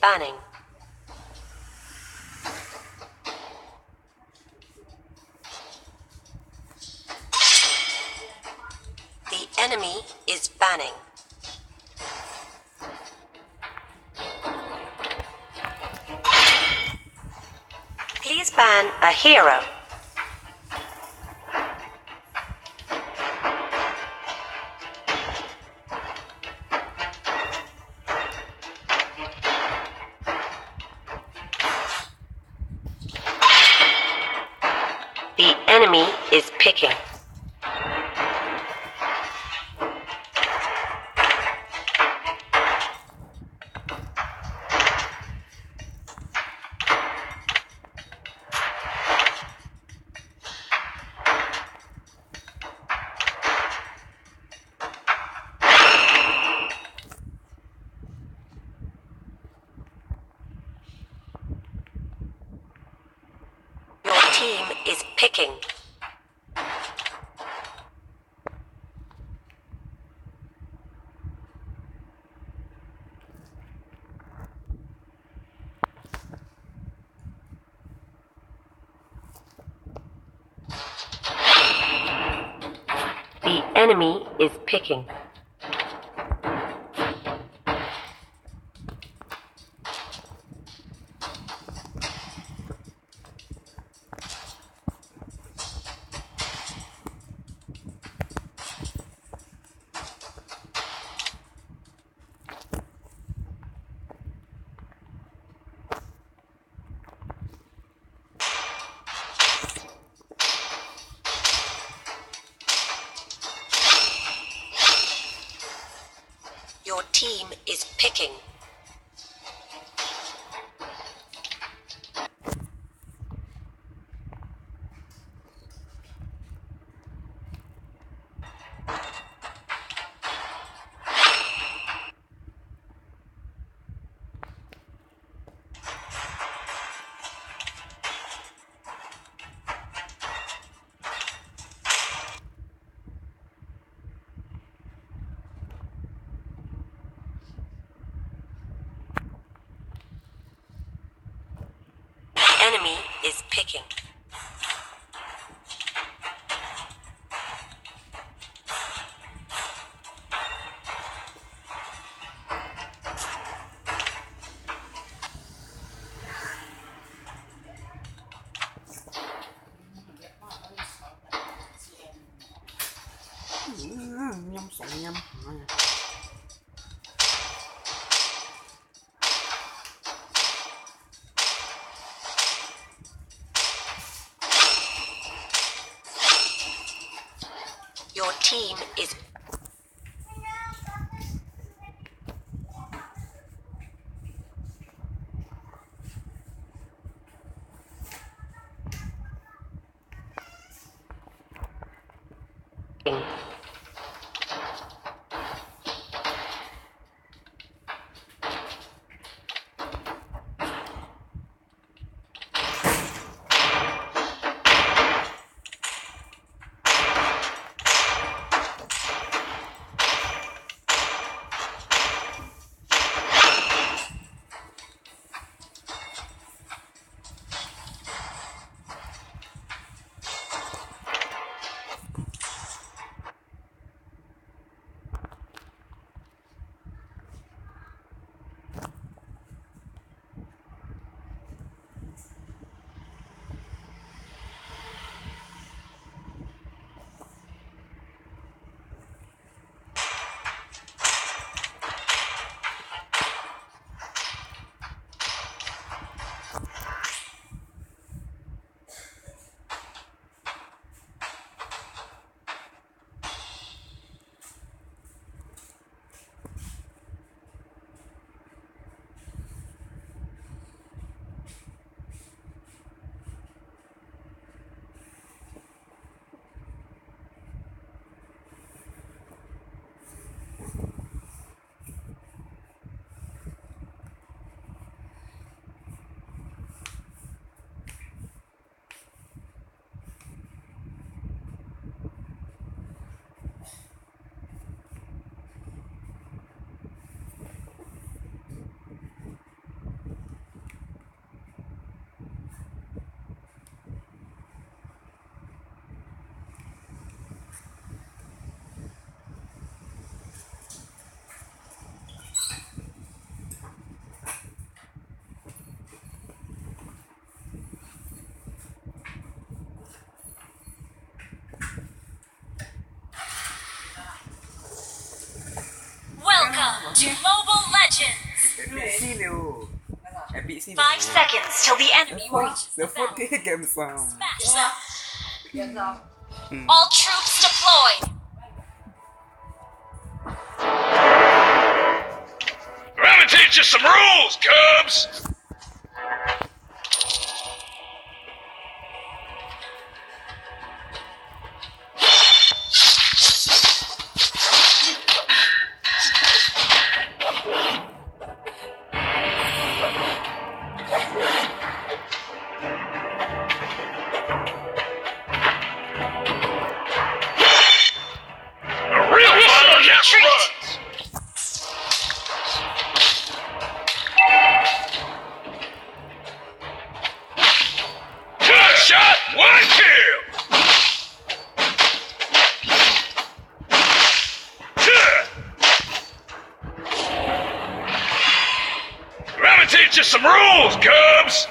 banning. The enemy is banning. Please ban a hero. The enemy is picking. Your team is picking. The enemy is picking. Your team is picking. Enemy is picking. Nhâm sụ nhâm. Your team is picking. Mobile Legends. Epic sih lu. Epic sih. 5 seconds till the enemy reaches The fourth game song. Smash them. All troops deployed. I'm gonna teach you some rules, Cubs! A real fighter never runs! Good shot, one kill! I'm gonna teach you some rules, Cubs!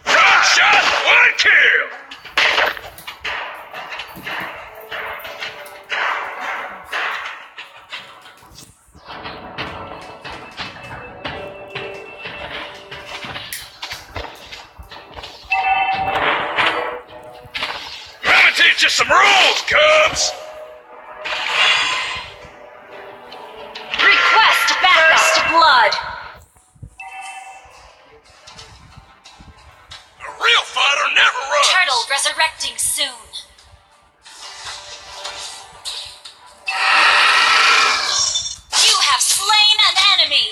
Good shot, one kill! I'm gonna teach you some rules, Cubs! Request backup. First blood. A real fighter never runs! Turtle resurrecting soon. You have slain an enemy.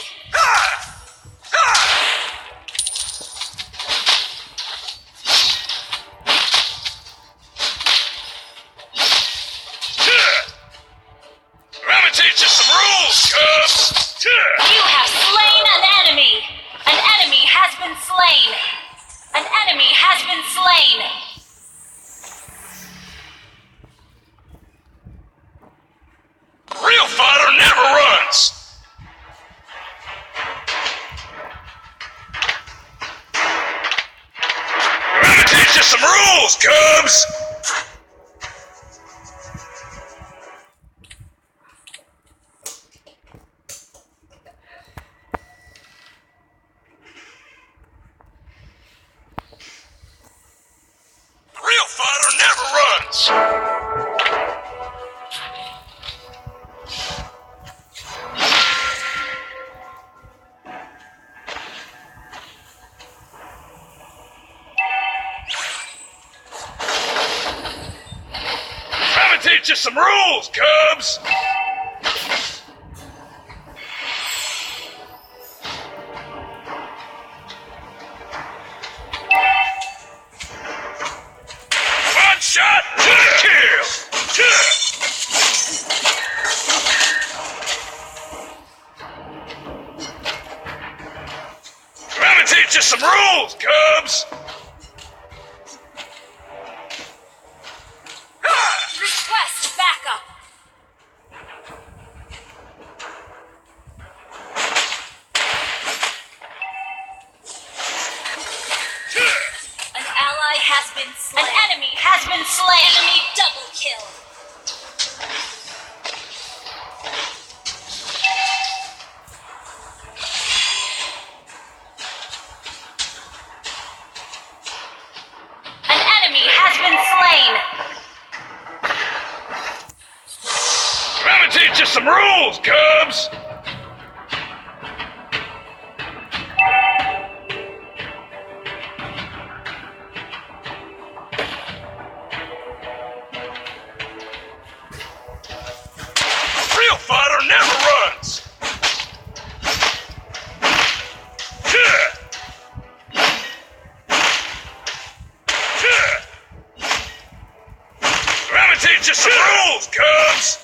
I'm gonna teach you some rules, Cubs! You have slain an enemy. An enemy has been slain. An enemy has been slain. Real fighter never runs! I'm gonna teach you some rules, Cubs! Real fighter never runs! I'm gonna teach you some rules, Cubs! One shot, one kill! I'm gonna teach you some rules, Cubs! Request backup. An ally has been slain. An enemy has been slain. Enemy double kill. An enemy has been slain. I'm gonna teach you some rules, Cubs! Real fighter never runs! I'm gonna teach you some rules, Cubs!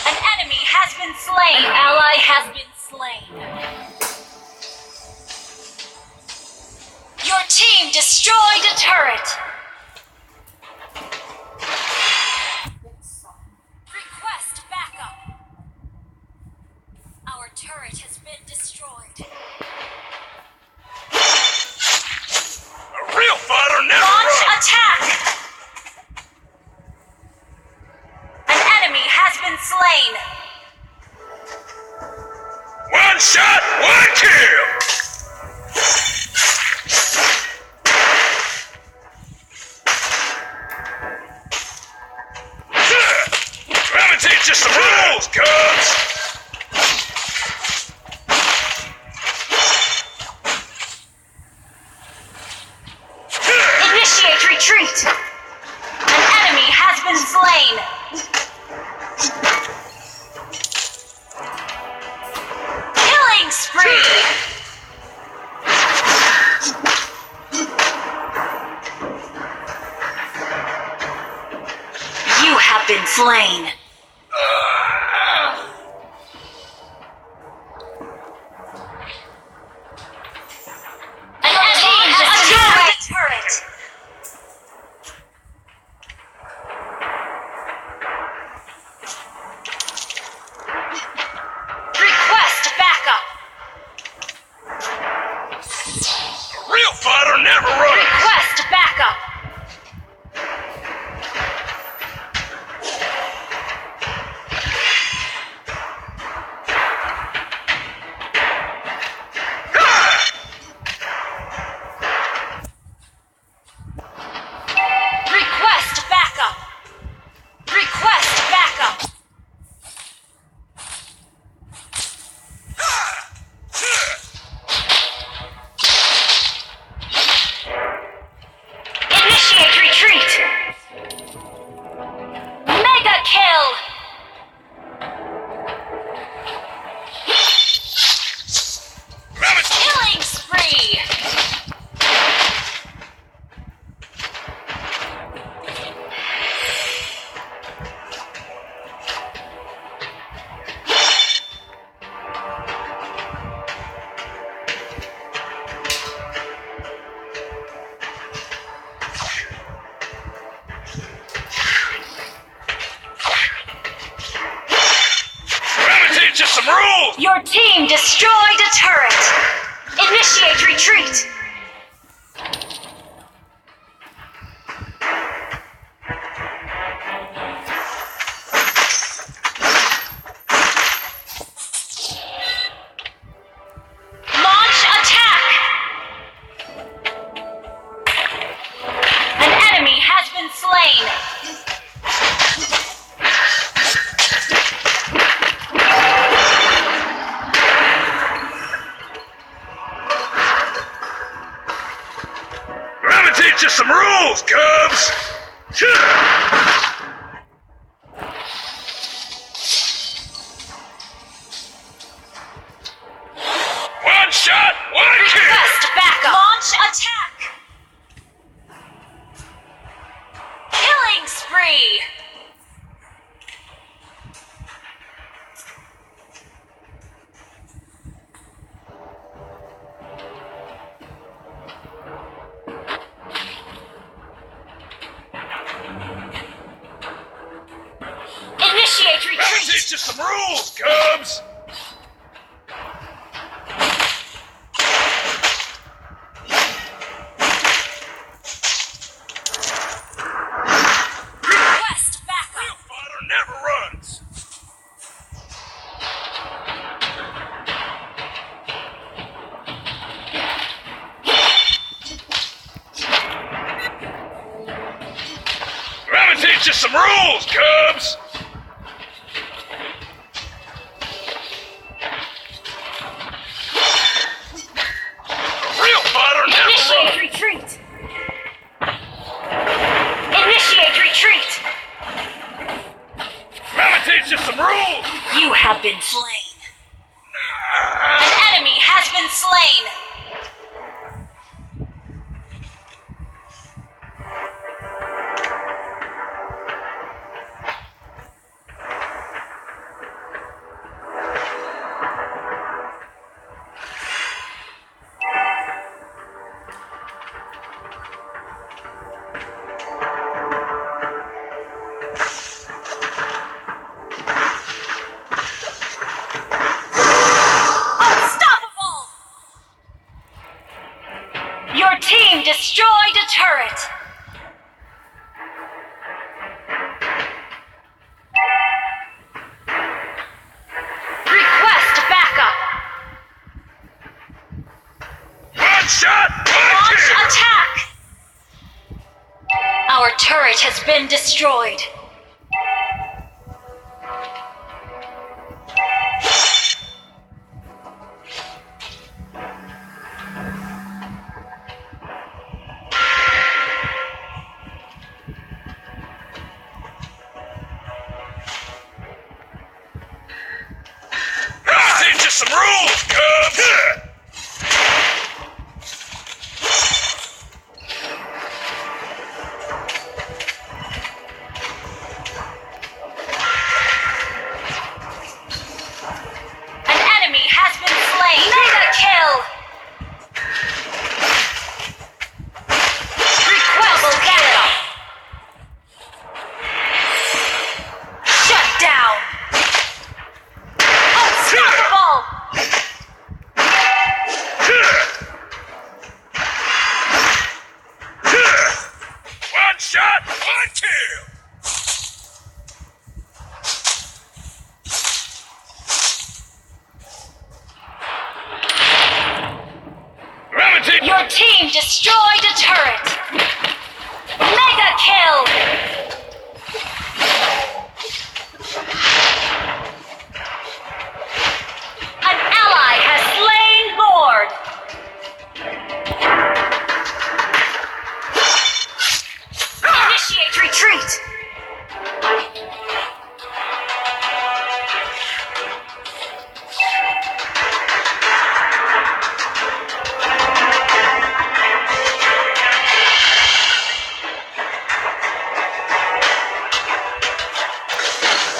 An enemy has been slain. An ally has been slain. team destroyed a turret. Request backup. Our turret has been destroyed. A real fighter never Launch runs. attack. An enemy has been slain. One shot, one kill. Let me teach you some rules, cubs. Initiate retreat. An enemy has been slain. Killing spree. You have been slain. An enemy has attacked the turret. Request backup. A real fighter never runs. Request backup. Request backup. Request backup. Initiate retreat. Mega kill. Killing spree. Let me teach you some rules. Your team destroyed a turret. Initiate retreat. Launch attack. An enemy has been slain. Let me teach you some rules, cubs. One shot, one kill. Request backup. Launch attack. Killing spree. Initiate Let me retreat. teach you some rules, cubs. Request backup. Real fighter never runs. Let me teach you some rules, cubs. A real fighter never Initiate runs. retreat. Initiate retreat. Let me teach you some rules. You have been slain. An enemy has been slain. Your team destroyed a turret. Request backup. One shot, one Launch kill. attack. Our turret has been destroyed. Teach you some rules, Cubs. An enemy has been slain. Mega kill. Request backup. Shut down. Unstoppable. One shot, one kill. Remedy. Your team destroyed a turret. Mega kill. An ally has slain Lord. Initiate retreat.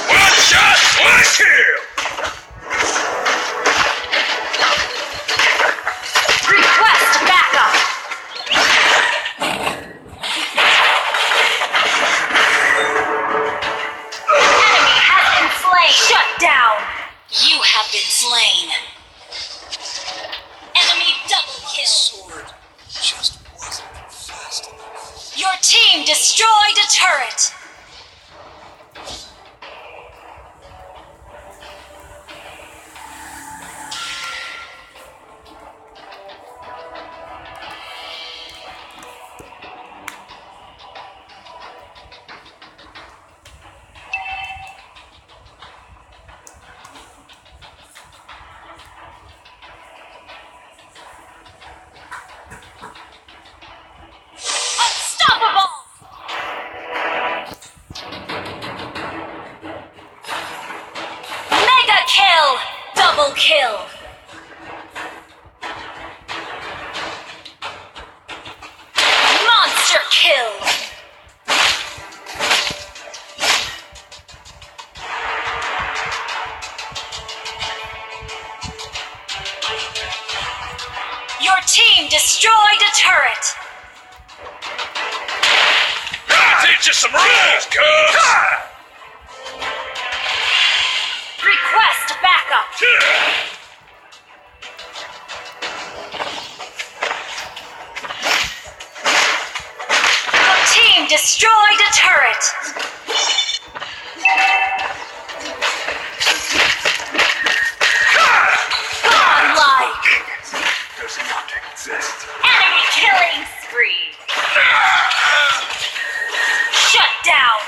One shot, one kill. Request backup. Enemy has been slain. Shut down. You have been slain. Enemy double kill. Sword just wasn't fast enough. Your team destroyed a turret. Unstoppable! Mega kill! Double kill! Monster kill! Your team destroyed a turret! Teach you some rules, Cubs. Request backup! Your team destroyed a turret! Godlike! Does not exist. Enemy killing spree! Shut down!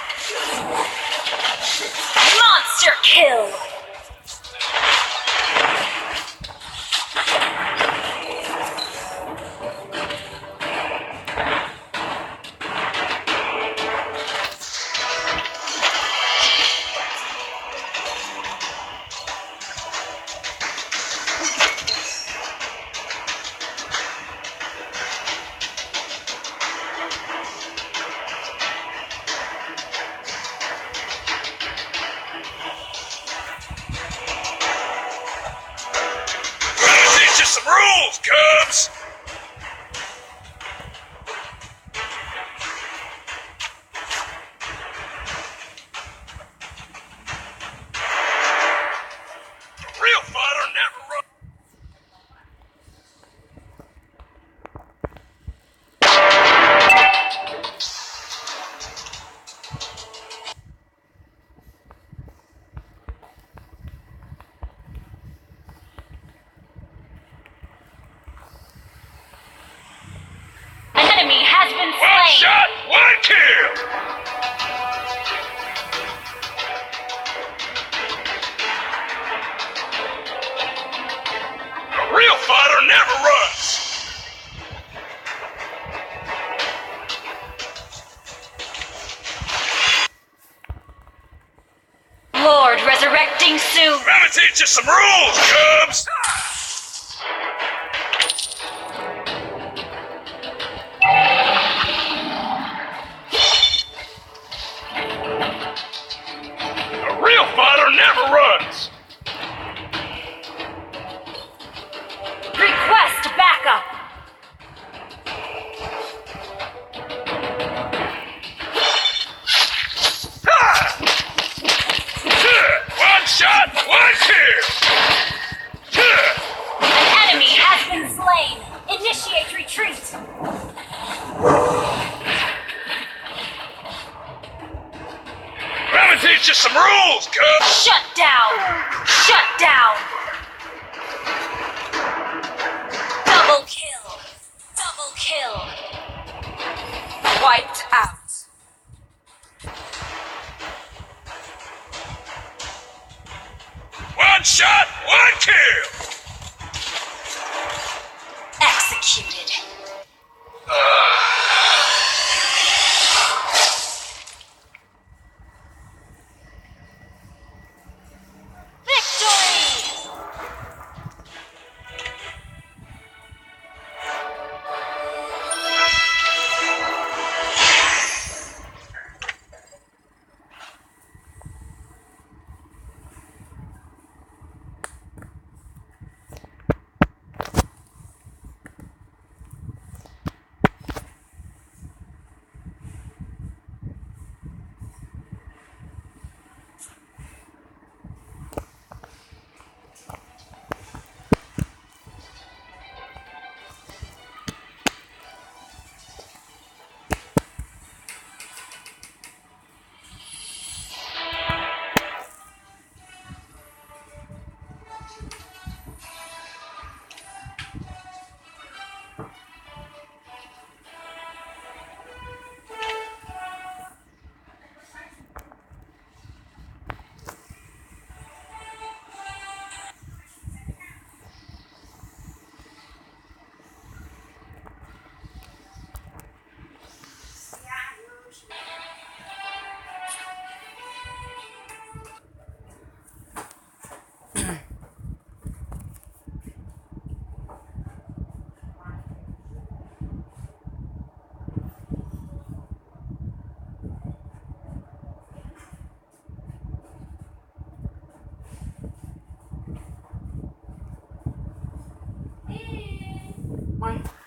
Monster kill! Teach you some rules, Cubs. A real fighter never runs. slain. shot, one kill. A real fighter never runs. Lord resurrecting soon. I'm gonna teach you some rules, Cubs. A real fighter never runs. Request backup. One shot, one kill. An enemy has been slain. Initiate retreat. I'm gonna teach you some rules, Cubs. Shut down. Shut down. Double kill. Double kill. Wiped out. One shot, one kill. Executed. Victory! Why?